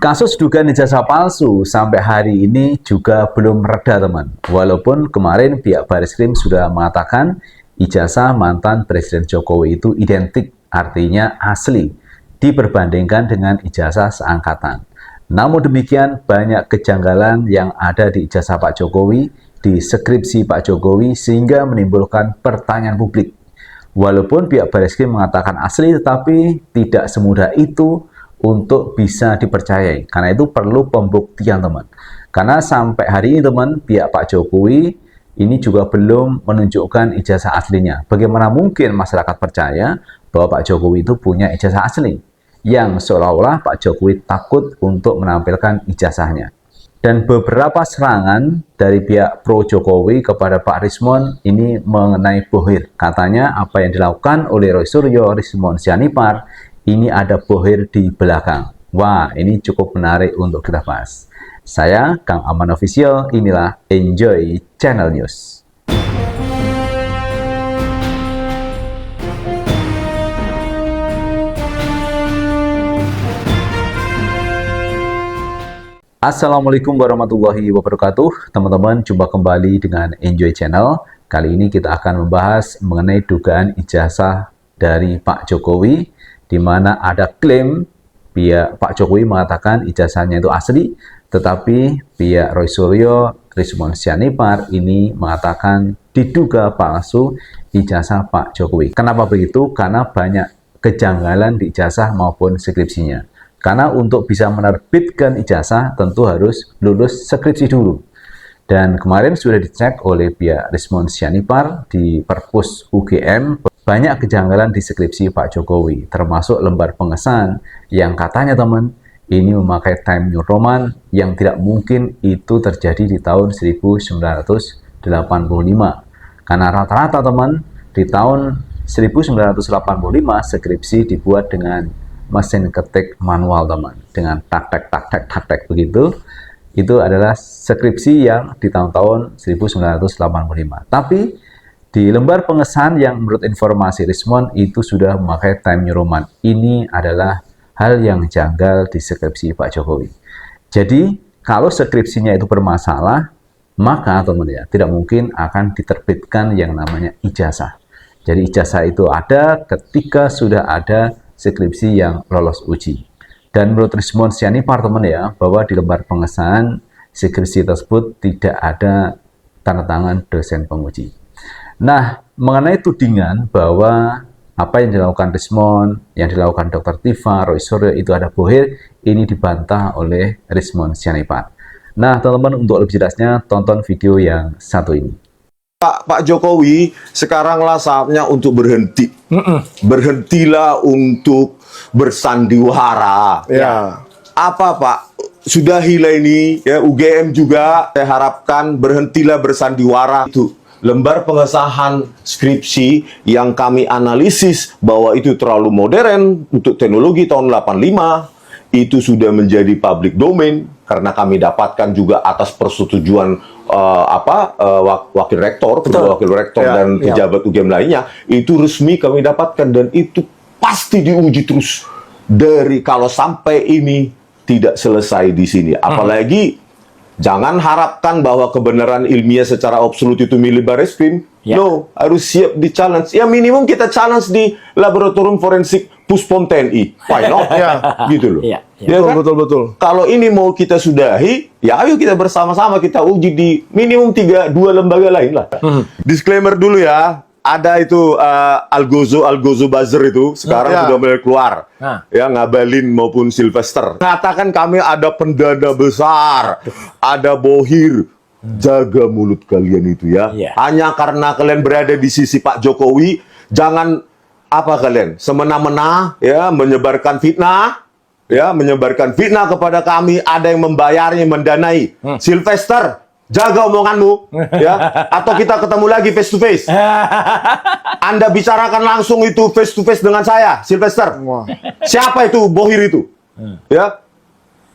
Kasus dugaan ijazah palsu sampai hari ini juga belum reda, teman. Walaupun kemarin pihak Bareskrim sudah mengatakan ijazah mantan Presiden Jokowi itu identik, artinya asli, diperbandingkan dengan ijazah seangkatan. Namun demikian, banyak kejanggalan yang ada di ijazah Pak Jokowi, di skripsi Pak Jokowi, sehingga menimbulkan pertanyaan publik. Walaupun pihak Bareskrim mengatakan asli, tetapi tidak semudah itu untuk bisa dipercayai. Karena itu perlu pembuktian, teman. Karena sampai hari ini, teman, pihak Pak Jokowi ini juga belum menunjukkan ijazah aslinya. Bagaimana mungkin masyarakat percaya bahwa Pak Jokowi itu punya ijazah asli, yang seolah-olah Pak Jokowi takut untuk menampilkan ijazahnya. Dan beberapa serangan dari pihak pro Jokowi kepada Pak Rismon ini mengenai bohir. Katanya apa yang dilakukan oleh Roy Suryo, Rismon Sianipar, ini ada bohir di belakang. Wah, ini cukup menarik untuk kita bahas. Saya, Kang Aman Official, inilah Enjoy Channel News. Assalamualaikum warahmatullahi wabarakatuh. Teman-teman, jumpa kembali dengan Enjoy Channel. Kali ini kita akan membahas mengenai dugaan ijazah dari Pak Jokowi, di mana ada klaim pihak Pak Jokowi mengatakan ijazahnya itu asli, tetapi pihak Roy Suryo, Rismon Sianipar ini mengatakan diduga palsu ijazah Pak Jokowi. Kenapa begitu? Karena banyak kejanggalan di ijazah maupun skripsinya. Karena untuk bisa menerbitkan ijazah tentu harus lulus skripsi dulu. Dan kemarin sudah dicek oleh pihak Rismon Sianipar di Perpus UGM, banyak kejanggalan di skripsi Pak Jokowi, termasuk lembar pengesahan yang katanya, teman, ini memakai Time New Roman yang tidak mungkin itu terjadi di tahun 1985. Karena rata-rata, teman, di tahun 1985 skripsi dibuat dengan mesin ketik manual, teman, dengan tak-tak begitu. Itu adalah skripsi yang di tahun-tahun 1985. Tapi di lembar pengesahan yang menurut informasi Rismon itu sudah memakai Time New Roman. Ini adalah hal yang janggal di skripsi Pak Jokowi. Jadi, kalau skripsinya itu bermasalah, maka, teman ya, tidak mungkin akan diterbitkan yang namanya ijazah. Jadi, ijazah itu ada ketika sudah ada skripsi yang lolos uji. Dan menurut Rismon Sianipar, teman ya, bahwa di lembar pengesahan skripsi tersebut tidak ada tanda tangan dosen penguji. Nah, mengenai tudingan bahwa apa yang dilakukan Rismon, yang dilakukan Dr. Tifa, Roy Suryo itu ada bohir, ini dibantah oleh Rismon Sianipar. Nah, teman-teman, untuk lebih jelasnya tonton video yang satu ini. Pak Jokowi, sekaranglah saatnya untuk berhenti. Berhentilah untuk bersandiwara. Ya. Apa, Pak? Sudahilah ini, ya, UGM juga saya harapkan berhentilah bersandiwara itu. Lembar pengesahan skripsi yang kami analisis bahwa itu terlalu modern untuk teknologi tahun 85 itu sudah menjadi public domain karena kami dapatkan juga atas persetujuan wakil rektor, wakil rektor dan pejabat UGM lainnya, itu resmi kami dapatkan dan itu pasti diuji terus dari kalau sampai ini tidak selesai di sini. Apalagi jangan harapkan bahwa kebenaran ilmiah secara absolut itu milik Bareskrim. No, harus siap di challenge. Ya minimum kita challenge di laboratorium forensik Puspom TNI. Why not? Gitu loh. Ya, kan? Betul. Kalau ini mau kita sudahi, ya ayo kita bersama-sama kita uji di minimum 2 lembaga lain lah. Disclaimer dulu ya. Ada itu Algozo buzzer itu sekarang sudah mulai keluar, ya, Ngabalin maupun Sylvester mengatakan kami ada pendana besar, ada bohir. Jaga mulut kalian itu ya. Hanya karena kalian berada di sisi Pak Jokowi, jangan kalian semena-mena ya menyebarkan fitnah, kepada kami. Ada yang membayarnya, mendanai. Sylvester, jaga omonganmu, ya. Atau kita ketemu lagi face to face. Anda bicarakan langsung itu face to face dengan saya, Sylvester. Siapa itu bohir itu? Ya.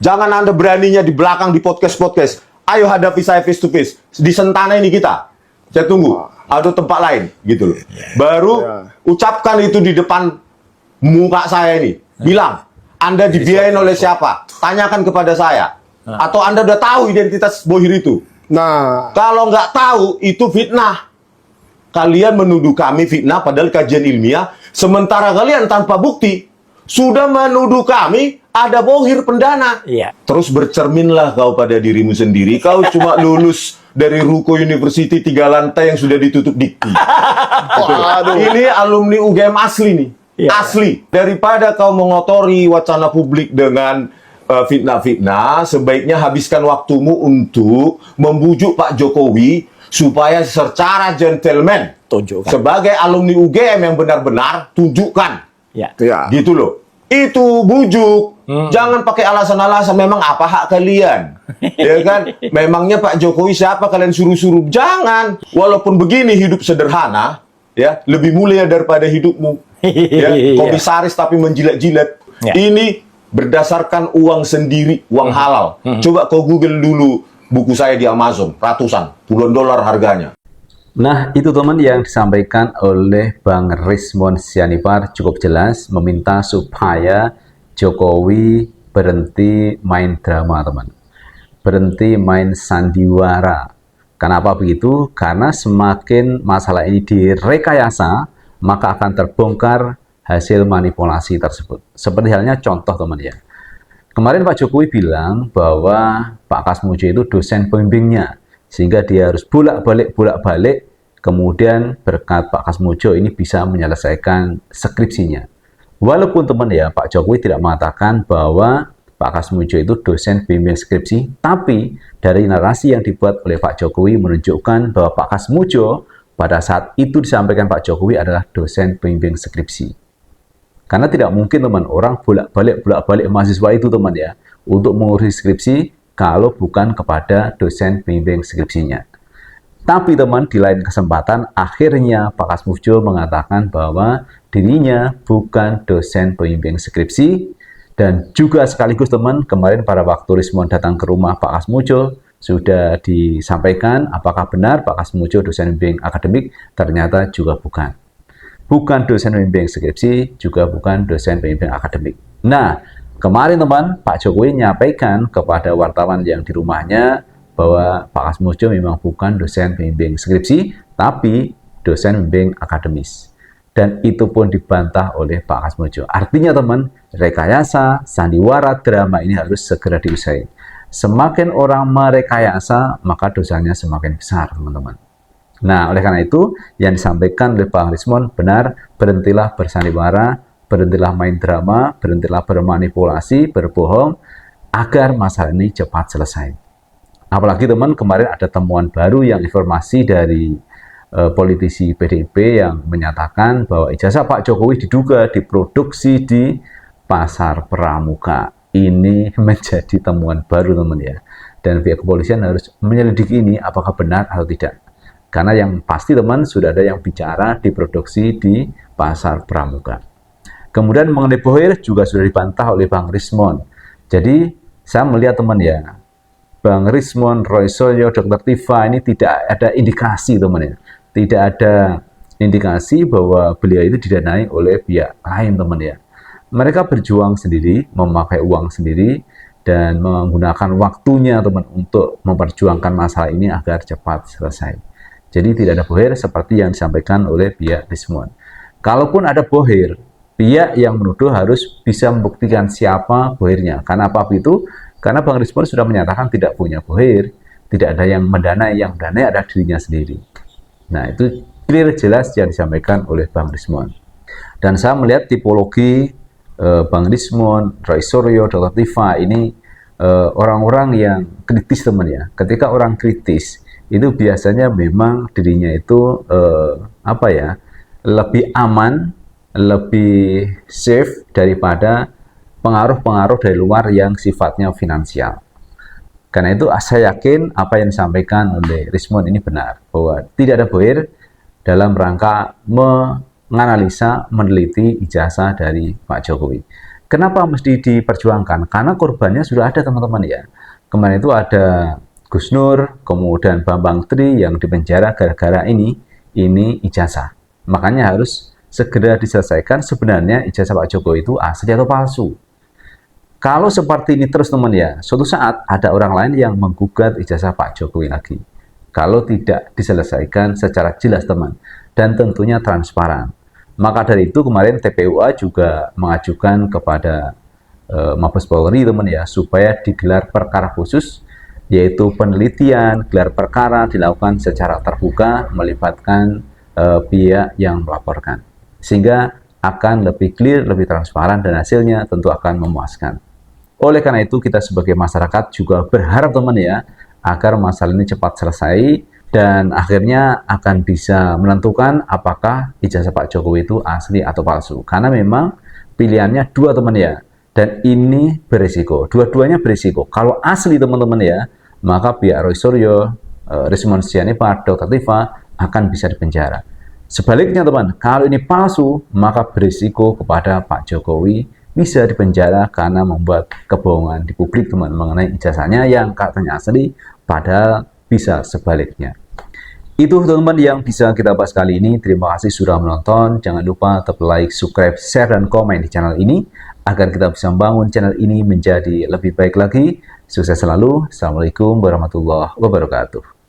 Jangan Anda beraninya di belakang di podcast. Ayo hadapi saya face to face. Di Sentana ini kita. Saya tunggu. Ada tempat lain, gitu loh. Baru ucapkan itu di depan muka saya ini. Bilang, Anda dibiayain oleh siapa? Tanyakan kepada saya. Atau Anda udah tahu identitas Bohir itu? Nah, Kalau nggak tahu, itu fitnah. Kalian menuduh kami fitnah padahal kajian ilmiah, sementara kalian tanpa bukti sudah menuduh kami ada Bohir pendana. Iya. Terus bercerminlah kau pada dirimu sendiri. Kau cuma lulus dari Ruko University 3 lantai yang sudah ditutup dikti. waduh. Ini alumni UGM asli nih. Iya. Asli. Daripada kau mengotori wacana publik dengan fitnah-fitnah, sebaiknya habiskan waktumu untuk membujuk Pak Jokowi supaya secara gentleman Tunjukkan. sebagai alumni UGM yang benar-benar tunjukkan. Ya. Ya. Gitu loh. Itu bujuk. Jangan pakai alasan-alasan memang apa hak kalian. Ya kan? Memangnya Pak Jokowi siapa kalian suruh-suruh? Jangan. Walaupun begini hidup sederhana, ya, lebih mulia daripada hidupmu. Ya, komisaris tapi menjilat-jilat. Ya. Ini berdasarkan uang sendiri, uang halal. Coba kau Google dulu buku saya di Amazon, ratusan, puluhan dolar harganya. Nah, itu teman yang disampaikan oleh Bang Rismon Sianipar cukup jelas meminta supaya Jokowi berhenti main drama, teman. Berhenti main sandiwara. Kenapa begitu? Karena semakin masalah ini direkayasa, maka akan terbongkar hasil manipulasi tersebut. Seperti halnya contoh, teman ya. Kemarin Pak Jokowi bilang bahwa Pak Kasmujo itu dosen pembimbingnya, sehingga dia harus bolak-balik, kemudian berkat Pak Kasmujo ini bisa menyelesaikan skripsinya. Walaupun teman ya, Pak Jokowi tidak mengatakan bahwa Pak Kasmujo itu dosen bimbing skripsi, tapi dari narasi yang dibuat oleh Pak Jokowi menunjukkan bahwa Pak Kasmujo pada saat itu disampaikan Pak Jokowi adalah dosen bimbing skripsi. Karena tidak mungkin teman orang bolak-balik mahasiswa itu teman ya untuk mengurus skripsi kalau bukan kepada dosen bimbing skripsinya. Tapi teman, di lain kesempatan akhirnya Pak Kasmujo mengatakan bahwa dirinya bukan dosen pembimbing skripsi, dan juga sekaligus teman, kemarin pada waktu Rismon datang ke rumah Pak Kasmujo sudah disampaikan apakah benar Pak Kasmujo dosen pembimbing akademik, ternyata juga bukan. Bukan dosen pembimbing skripsi, juga bukan dosen pembimbing akademik. Nah, kemarin teman, Pak Jokowi menyampaikan kepada wartawan yang di rumahnya bahwa Pak Kasmujo memang bukan dosen pembimbing skripsi, tapi dosen pembimbing akademis. Dan itu pun dibantah oleh Pak Kasmujo. Artinya teman, rekayasa, sandiwara, drama ini harus segera diusai. Semakin orang merekayasa, maka dosanya semakin besar, teman-teman. Nah, oleh karena itu, yang disampaikan oleh Bang Rismon benar, berhentilah bersandiwara, berhentilah main drama, berhentilah bermanipulasi, berbohong, agar masalah ini cepat selesai. Apalagi teman, kemarin ada temuan baru yang informasi dari politisi PDIP yang menyatakan bahwa ijazah Pak Jokowi diduga diproduksi di Pasar Pramuka. Ini menjadi temuan baru teman ya. Dan pihak kepolisian harus menyelidiki ini apakah benar atau tidak. Karena yang pasti teman, sudah ada yang bicara diproduksi di Pasar Pramuka. Kemudian mengenai Bohir juga sudah dibantah oleh Bang Rismon. Jadi saya melihat teman ya, Bang Rismon, Roy Suryo, Dr. Tifa ini tidak ada indikasi teman ya. Tidak ada indikasi bahwa beliau itu didanai oleh pihak lain teman ya. Mereka berjuang sendiri, memakai uang sendiri, dan menggunakan waktunya teman untuk memperjuangkan masalah ini agar cepat selesai. Jadi tidak ada Bohir seperti yang disampaikan oleh pihak Rismon. Kalaupun ada Bohir, pihak yang menuduh harus bisa membuktikan siapa Bohirnya. Karena apa itu? Karena Bang Rismon sudah menyatakan tidak punya Bohir, tidak ada yang mendanai, yang mendanai adalah dirinya sendiri. Nah, itu clear jelas yang disampaikan oleh Bang Rismon. Dan saya melihat tipologi Bang Rismon, Roy Suryo, Dr. Tifa ini orang-orang yang kritis teman ya. Ketika orang kritis itu biasanya memang dirinya itu lebih aman, lebih safe daripada pengaruh-pengaruh dari luar yang sifatnya finansial. Karena itu saya yakin apa yang disampaikan oleh Rismon ini benar, bahwa tidak ada Bohir dalam rangka menganalisa, meneliti ijazah dari Pak Jokowi. Kenapa mesti diperjuangkan? Karena korbannya sudah ada teman-teman ya. Kemarin itu ada Gus Nur, kemudian Bambang Tri yang dipenjara gara-gara ini ijazah. Makanya harus segera diselesaikan sebenarnya ijazah Pak Jokowi itu asli atau palsu. Kalau seperti ini terus teman ya, suatu saat ada orang lain yang menggugat ijazah Pak Jokowi lagi. Kalau tidak diselesaikan secara jelas teman, dan tentunya transparan. Maka dari itu kemarin TPUA juga mengajukan kepada Mabes Polri teman ya, supaya digelar perkara khusus, yaitu penelitian, gelar perkara dilakukan secara terbuka, melibatkan pihak yang melaporkan. Sehingga akan lebih clear, lebih transparan, dan hasilnya tentu akan memuaskan. Oleh karena itu, kita sebagai masyarakat juga berharap teman ya, agar masalah ini cepat selesai, dan akhirnya akan bisa menentukan apakah ijazah Pak Jokowi itu asli atau palsu. Karena memang pilihannya dua teman ya, dan ini berisiko. Dua-duanya berisiko. Kalau asli teman-teman ya, maka pihak Roy Suryo, Rismon Sianipar, Dr. Tifa akan bisa dipenjara. Sebaliknya teman, kalau ini palsu, maka berisiko kepada Pak Jokowi bisa dipenjara karena membuat kebohongan di publik teman mengenai ijazahnya yang katanya asli, padahal bisa sebaliknya. Itu teman-teman yang bisa kita bahas kali ini. Terima kasih sudah menonton. Jangan lupa tetap like, subscribe, share, dan komen di channel ini agar kita bisa membangun channel ini menjadi lebih baik lagi. Sukses selalu. Assalamualaikum warahmatullahi wabarakatuh.